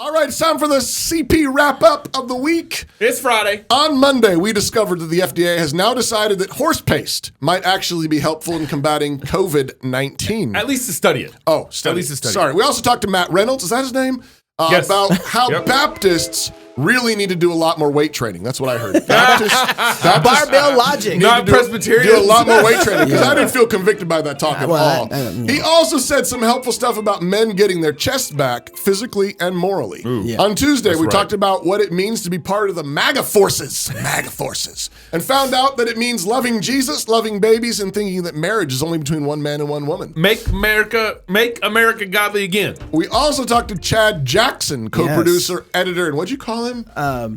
All right, it's time for the CP wrap-up of the week. It's Friday. On Monday, we discovered that the FDA has now decided that horse paste might actually be helpful in combating COVID-19. At least to study it. Oh, study. At least to study. Sorry. We also talked to Matt Reynolds, is that his name? Yes. About how Baptists really need to do a lot more weight training. That's what I heard. Baptists Barbell logic. Not Presbyterians. Do a lot more weight training because I didn't feel convicted by that talk at all. He also said some helpful stuff about men getting their chests back physically and morally. On Tuesday, we talked about what it means to be part of the MAGA forces, and found out that it means loving Jesus, loving babies, and thinking that marriage is only between one man and one woman. Make America godly again. We also talked to Chad Jackson, co-producer, editor, and what'd you call him?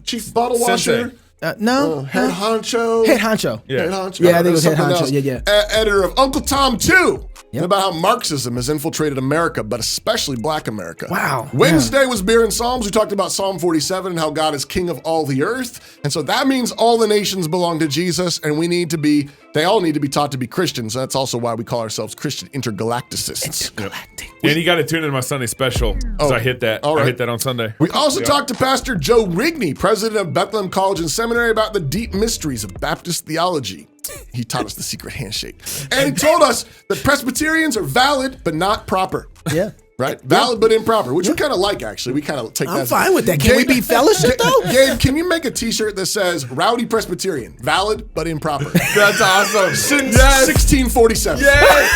Chief bottle washer? No. Head honcho? Head honcho. Yeah. Head honcho. Yeah, I think it was head Something honcho. else. Yeah. Editor of Uncle Tom 2. Yep. About how Marxism has infiltrated America, but especially Black America. Wow. Wednesday was Beer and Psalms. We talked about Psalm 47 and how God is king of all the earth. And so that means all the nations belong to Jesus, and they all need to be taught to be Christians. That's also why we call ourselves Christian intergalacticists. Intergalactic. And you got to tune into my Sunday special. I hit that. All right. I hit that on Sunday. We also talked to Pastor Joe Rigney, president of Bethlehem College and Seminary, about the deep mysteries of Baptist theology. He taught us the secret handshake. And he told us that Presbyterians are valid, but not proper. Yeah. Right? Valid, but improper, which we kind of like, actually. We kind of take that. I'm fine with that. Can we be fellowship, though? Gabe, can you make a t-shirt that says, Rowdy Presbyterian, valid, but improper? That's awesome. Since 1647. Yes.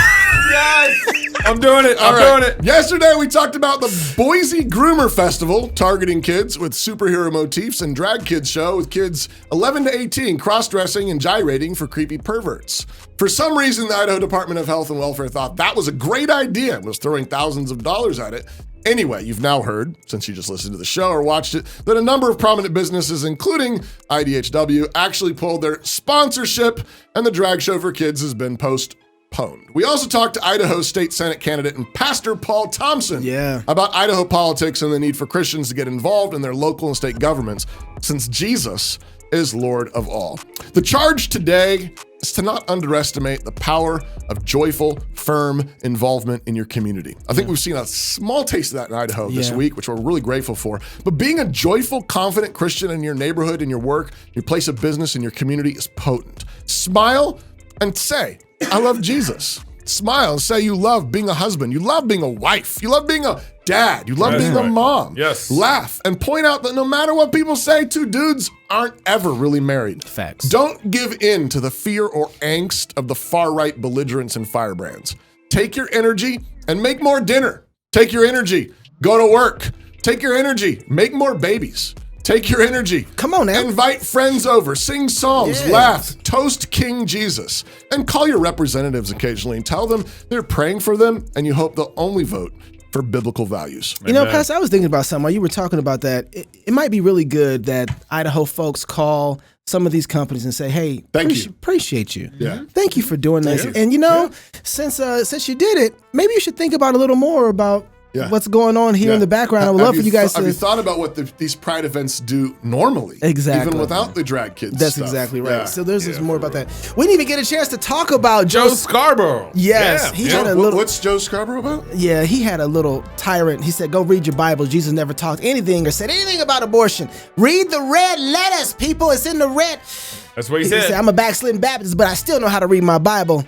I'm doing it. I'm doing it. Yesterday, we talked about the Boise Groomer Festival, targeting kids with superhero motifs, and Drag Kids Show with kids 11 to 18 cross-dressing and gyrating for creepy perverts. For some reason, the Idaho Department of Health and Welfare thought that was a great idea and was throwing thousands of dollars at it. Anyway, you've now heard, since you just listened to the show or watched it, that a number of prominent businesses, including IDHW, actually pulled their sponsorship, and the drag show for kids has been postponed. We also talked to Idaho State Senate candidate and Pastor Paul Thompson about Idaho politics and the need for Christians to get involved in their local and state governments, since Jesus is Lord of all. The charge today is to not underestimate the power of joyful, firm involvement in your community. I think we've seen a small taste of that in Idaho this week, which we're really grateful for. But being a joyful, confident Christian in your neighborhood, in your work, your place of business, in your community is potent. Smile and say, I love Jesus. Smile and say you love being a husband. You love being a wife. You love being a dad. You love being a mom. Yes. Laugh and point out that no matter what people say, two dudes aren't ever really married. Facts. Don't give in to the fear or angst of the far-right belligerents and firebrands. Take your energy and make more dinner. Take your energy. Go to work. Take your energy. Make more babies. Take your energy. Come on now. Invite friends over, sing psalms, laugh, toast King Jesus, and call your representatives occasionally and tell them they're praying for them and you hope they'll only vote for biblical values. You know, Pastor, I was thinking about something while you were talking about that. It might be really good that Idaho folks call some of these companies and say, hey, appreciate you. Yeah. Thank you for doing this. And you know, since you did it, maybe you should think about a little more about what's going on here in the background. I would love for you guys to... Have you thought about what these pride events do normally? Exactly. Even without the drag kids That's stuff. exactly right. Yeah. So there's more about that. We didn't even get a chance to talk about Joe Scarborough. Yes. He had a little... What's Joe Scarborough about? Yeah, he had a little tyrant. He said, go read your Bible. Jesus never talked anything or said anything about abortion. Read the red letters, people. It's in the red... That's what he said. I'm a backslidden Baptist, but I still know how to read my Bible.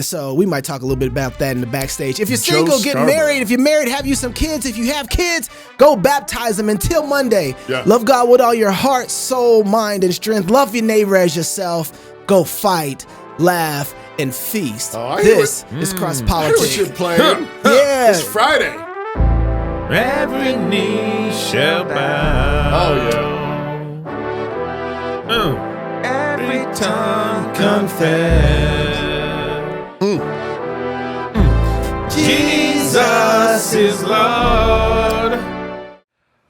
So we might talk a little bit about that in the backstage. If you're single, get married. If you're married, have you some kids. If you have kids, go baptize them until Monday. Yeah. Love God with all your heart, soul, mind, and strength. Love your neighbor as yourself. Go fight, laugh, and feast. This is Cross Politics. I hear what you're playing. Yeah. It's Friday. Every knee shall bow. Oh, yeah. Every tongue confess. Jesus is Lord.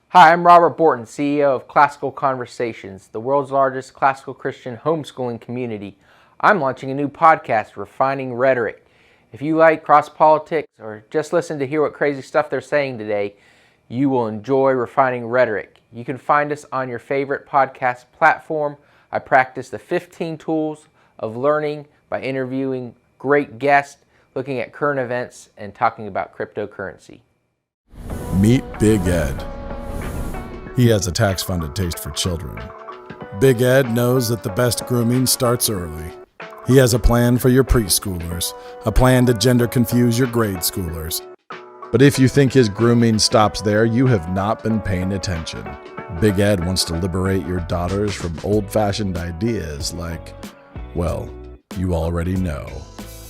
Hi, I'm Robert Borton, CEO of Classical Conversations, the world's largest classical Christian homeschooling community. I'm launching a new podcast, Refining Rhetoric. If you like cross politics or just listen to hear what crazy stuff they're saying today, you will enjoy Refining Rhetoric. You can find us on your favorite podcast platform. I practice the 15 tools of learning by interviewing great guests, looking at current events, and talking about cryptocurrency. Meet Big Ed. He has a tax-funded taste for children. Big Ed knows that the best grooming starts early. He has a plan for your preschoolers, a plan to gender confuse your grade schoolers. But if you think his grooming stops there, you have not been paying attention. Big Ed wants to liberate your daughters from old-fashioned ideas like, well, you already know.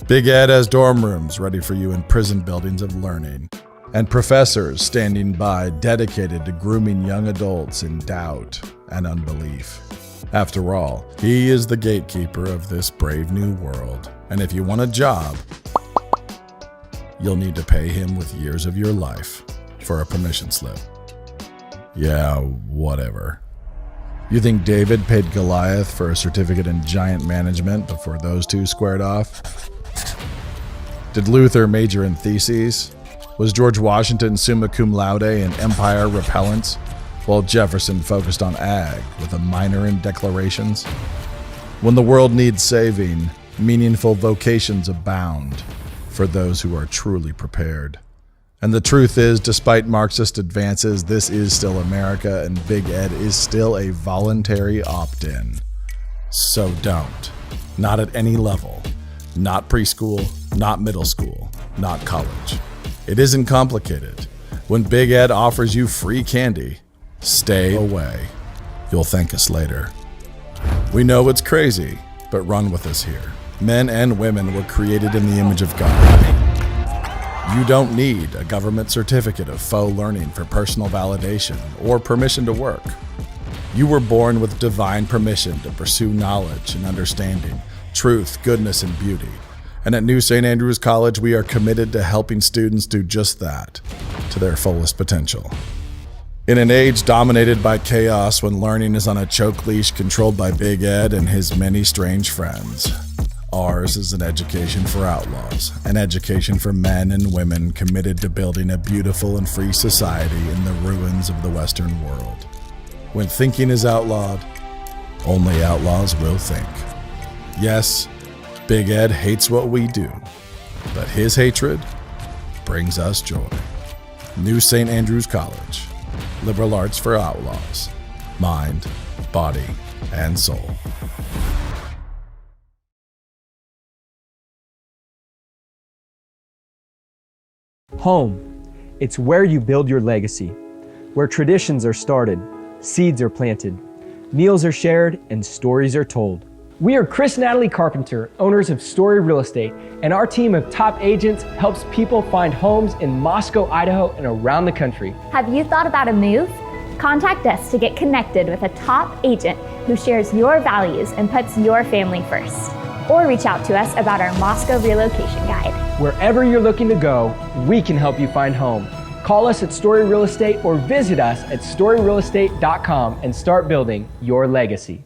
Big Ed has dorm rooms ready for you in prison buildings of learning, and professors standing by dedicated to grooming young adults in doubt and unbelief. After all, he is the gatekeeper of this brave new world, and if you want a job, you'll need to pay him with years of your life for a permission slip. Yeah, whatever. You think David paid Goliath for a certificate in giant management before those two squared off? Did Luther major in theses? Was George Washington summa cum laude in empire repellents, while Jefferson focused on ag with a minor in declarations? When the world needs saving, meaningful vocations abound for those who are truly prepared. And the truth is, despite Marxist advances, this is still America, and Big Ed is still a voluntary opt-in. So don't. Not at any level. Not preschool, not middle school, not college. It isn't complicated. When Big Ed offers you free candy, stay away. You'll thank us later. We know it's crazy, but run with us here. Men and women were created in the image of God. You don't need a government certificate of faux learning for personal validation or permission to work. You were born with divine permission to pursue knowledge and understanding, truth, goodness, and beauty. And at New St. Andrews College, we are committed to helping students do just that, to their fullest potential. In an age dominated by chaos, when learning is on a choke leash controlled by Big Ed and his many strange friends, ours is an education for outlaws, an education for men and women committed to building a beautiful and free society in the ruins of the Western world. When thinking is outlawed, only outlaws will think. Yes, Big Ed hates what we do, but his hatred brings us joy. New St. Andrews College. Liberal arts for outlaws. Mind, body, and soul. Home. It's where you build your legacy, where traditions are started, seeds are planted, meals are shared, and stories are told. We are Chris and Natalie Carpenter, owners of Story Real Estate, and our team of top agents helps people find homes in Moscow, Idaho, and around the country. Have you thought about a move? Contact us to get connected with a top agent who shares your values and puts your family first. Or reach out to us about our Moscow relocation guide. Wherever you're looking to go, we can help you find home. Call us at Story Real Estate or visit us at storyrealestate.com and start building your legacy.